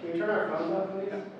Can we turn our phones off, please?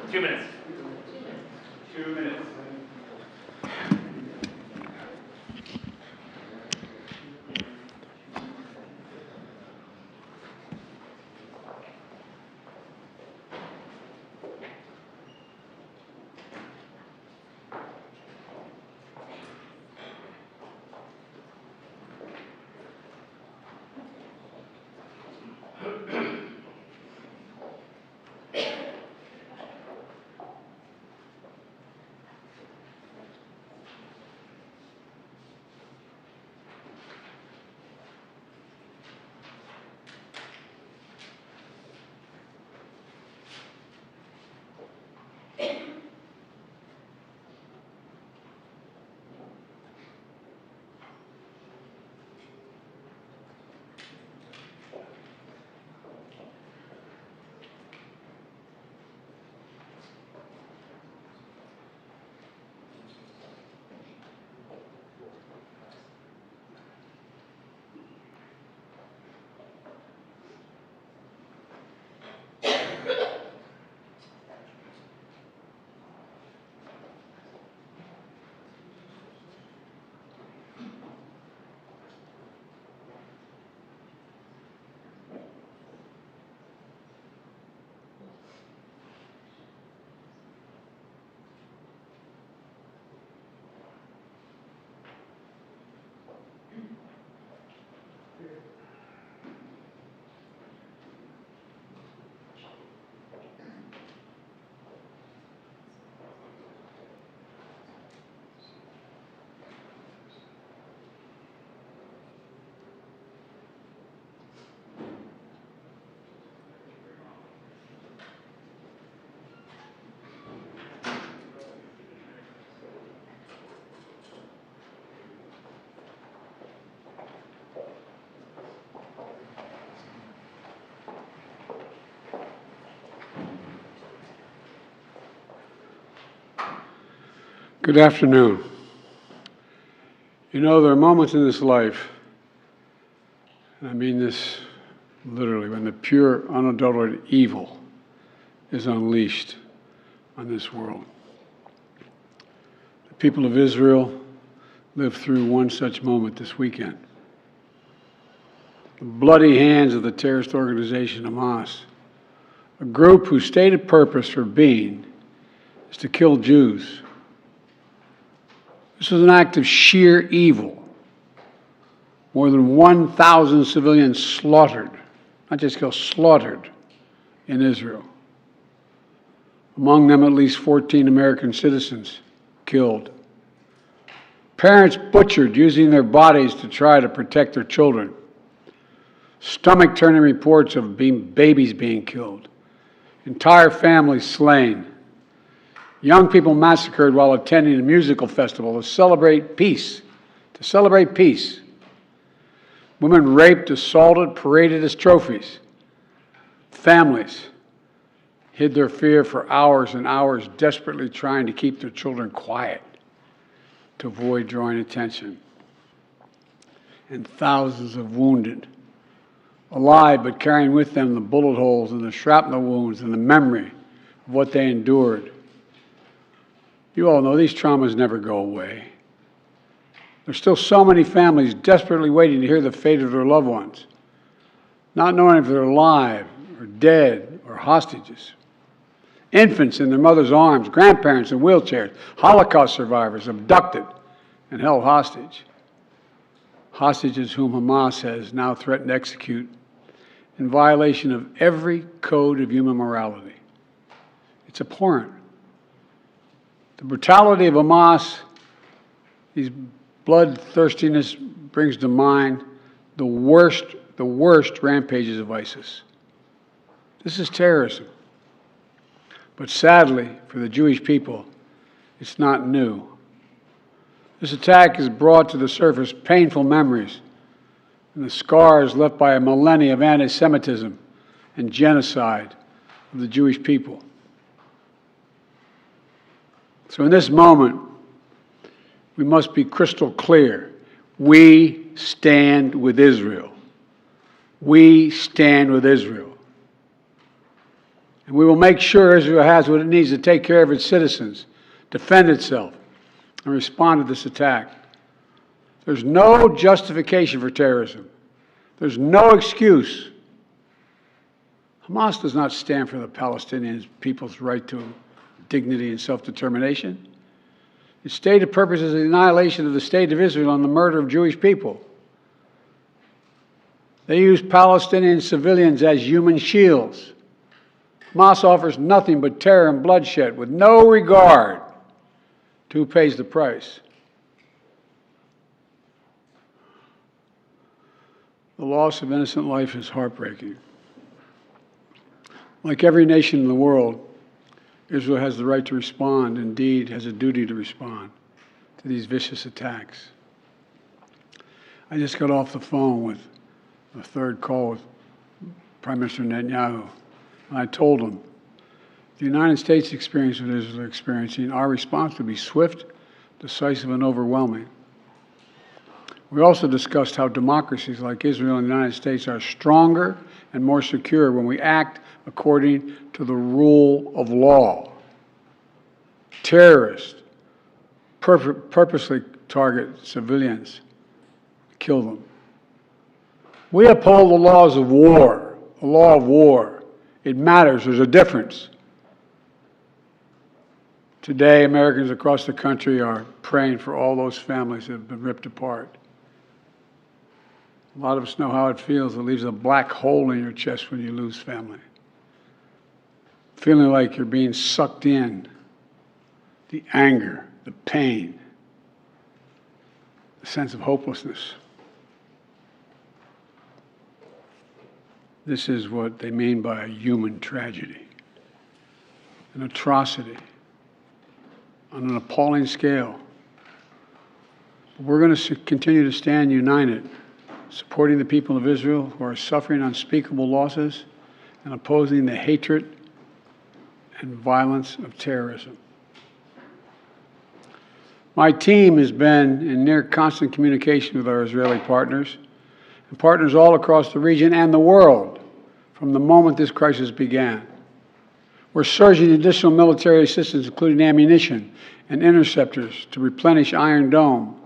Two minutes. 2 minutes. Good afternoon. You know, there are moments in this life, and I mean this literally, when the pure, unadulterated evil is unleashed on this world. The people of Israel lived through one such moment this weekend. The bloody hands of the terrorist organization Hamas, a group whose stated purpose for being is to kill Jews. This was an act of sheer evil, More than 1,000 civilians slaughtered, not just killed, slaughtered in Israel. Among them, at least 14 American citizens killed. Parents butchered using their bodies to try to protect their children. Stomach-turning reports of babies being killed. Entire families slain. Young people massacred while attending a musical festival to celebrate peace. Women raped, assaulted, paraded as trophies. Families hid their fear for hours and hours, desperately trying to keep their children quiet to avoid drawing attention. And thousands of wounded, alive but carrying with them the bullet holes and the shrapnel wounds and the memory of what they endured. You all know these traumas never go away. There's still so many families desperately waiting to hear the fate of their loved ones, not knowing if they're alive or dead or hostages. Infants in their mother's arms, grandparents in wheelchairs, Holocaust survivors abducted and held hostage. Hostages whom Hamas has now threatened to execute in violation of every code of human morality. It's abhorrent. The brutality of Hamas, these bloodthirstiness brings to mind the worst rampages of ISIS. This is terrorism. But sadly, for the Jewish people, it's not new. This attack has brought to the surface painful memories and the scars left by a millennia of anti-Semitism and genocide of the Jewish people. So in this moment, we must be crystal clear. We stand with Israel. We stand with Israel. And we will make sure Israel has what it needs to take care of its citizens, defend itself, and respond to this attack. There's no justification for terrorism. There's no excuse. Hamas does not stand for the Palestinian people's right to dignity and self-determination. Its stated purpose is the annihilation of the State of Israel and the murder of Jewish people. They use Palestinian civilians as human shields. Hamas offers nothing but terror and bloodshed with no regard to who pays the price. The loss of innocent life is heartbreaking. Like every nation in the world, Israel has the right to respond, indeed has a duty to respond to these vicious attacks. I just got off the phone with a third call with Prime Minister Netanyahu, and I told him, the United States experience what Israel is experiencing, our response would be swift, decisive, and overwhelming. We also discussed how democracies like Israel and the United States are stronger and more secure when we act according to the rule of law. Terrorists purposely target civilians, kill them. We uphold the laws of war, the law of war. It matters. There's a difference. Today, Americans across the country are praying for all those families that have been ripped apart. A lot of us know how it feels. It leaves a black hole in your chest when you lose family. Feeling like you're being sucked in. The anger, the pain, the sense of hopelessness. This is what they mean by a human tragedy, an atrocity on an appalling scale. We're going to continue to stand united, supporting the people of Israel who are suffering unspeakable losses and opposing the hatred and violence of terrorism. My team has been in near constant communication with our Israeli partners and partners all across the region and the world from the moment this crisis began. We're surging additional military assistance, including ammunition and interceptors, to replenish Iron Dome.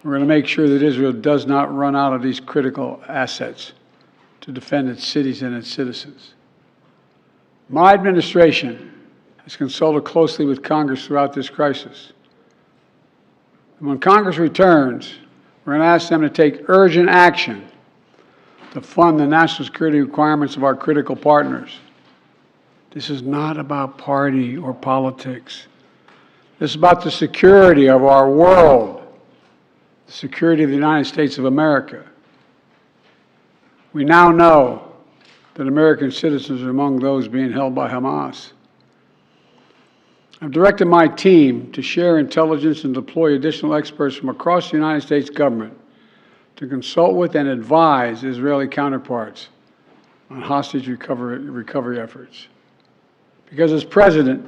We're going to make sure that Israel does not run out of these critical assets to defend its cities and its citizens. My administration has consulted closely with Congress throughout this crisis. And when Congress returns, We're going to ask them to take urgent action to fund the national security requirements of our critical partners. This is not about party or politics. This is about the security of our world, the security of the United States of America. We now know that American citizens are among those being held by Hamas. I've directed my team to share intelligence and deploy additional experts from across the United States government to consult with and advise Israeli counterparts on hostage recovery efforts. Because as president,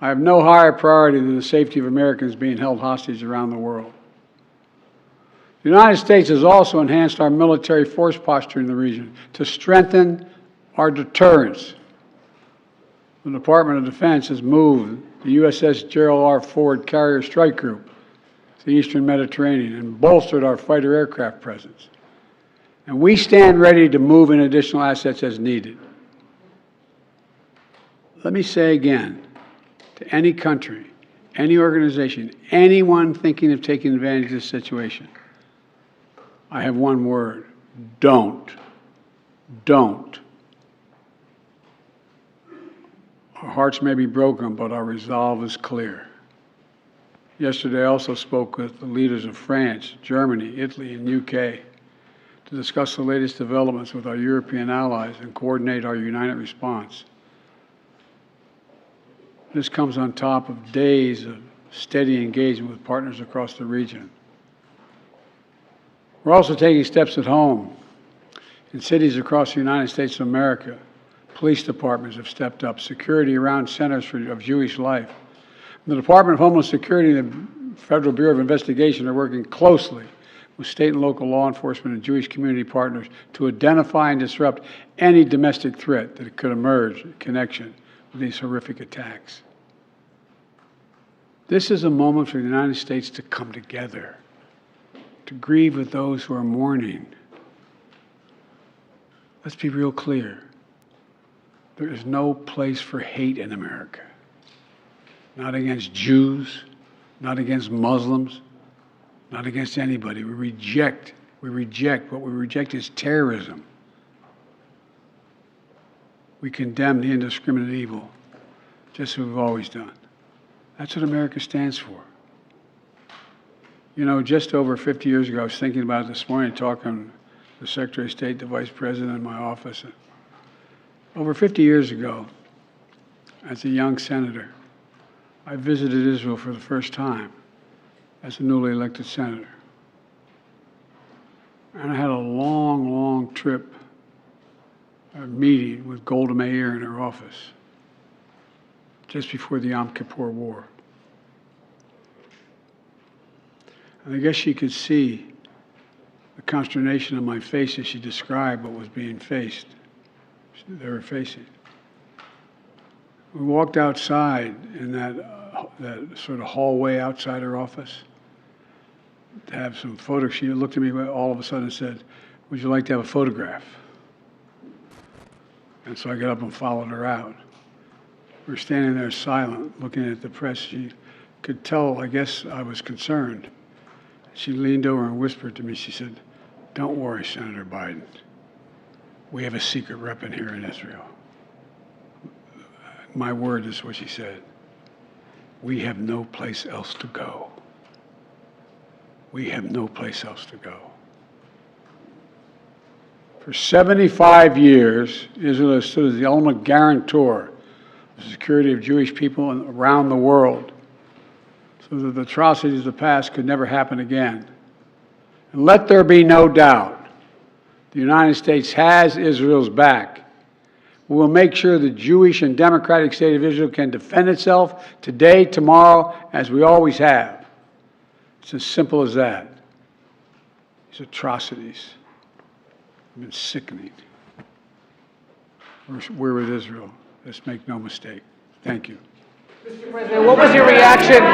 I have no higher priority than the safety of Americans being held hostage around the world. The United States has also enhanced our military force posture in the region to strengthen our deterrence. The Department of Defense has moved the USS Gerald R. Ford Carrier Strike Group to the Eastern Mediterranean and bolstered our fighter aircraft presence. And we stand ready to move in additional assets as needed. Let me say again, to any country, any organization, anyone thinking of taking advantage of this situation, I have one word: don't. Don't. Our hearts may be broken, but our resolve is clear. Yesterday, I also spoke with the leaders of France, Germany, Italy, and UK to discuss the latest developments with our European allies and coordinate our united response. This comes on top of days of steady engagement with partners across the region. We're also taking steps at home. In cities across the United States of America, police departments have stepped up security around centers of Jewish life. The Department of Homeland Security and the Federal Bureau of Investigation are working closely with state and local law enforcement and Jewish community partners to identify and disrupt any domestic threat that could emerge in connection with these horrific attacks. This is a moment for the United States to come together, to grieve with those who are mourning. Let's be real clear. There is no place for hate in America. Not against Jews, not against Muslims, not against anybody. We reject. What we reject is terrorism. We condemn the indiscriminate evil, just as we've always done. That's what America stands for. You know, just over 50 years ago, I was thinking about it this morning, talking to the Secretary of State, the Vice President in my office. Over 50 years ago, as a young senator, I visited Israel for the first time as a newly elected senator. And I had a long, long trip, a meeting with Golda Meir in her office just before the Yom Kippur War. And I guess she could see the consternation on my face as she described what was being faced. They were facing. We walked outside in that sort of hallway outside her office to have some photos. She looked at me all of a sudden and said, "Would you like to have a photograph?" And so I got up and followed her out. We were standing there silent, looking at the press. She could tell, I guess, I was concerned. She leaned over and whispered to me, she said, "Don't worry, Senator Biden. We have a secret weapon here in Israel." My word is what she said. We have no place else to go. We have no place else to go. For 75 years, Israel has stood as the ultimate guarantor of the security of Jewish people around the world, so that the atrocities of the past could never happen again. And let there be no doubt, the United States has Israel's back. We will make sure the Jewish and democratic state of Israel can defend itself today, tomorrow, as we always have. It's as simple as that. These atrocities have been sickening. We're with Israel. Let's make no mistake. Thank you. Mr. President, what was your reaction?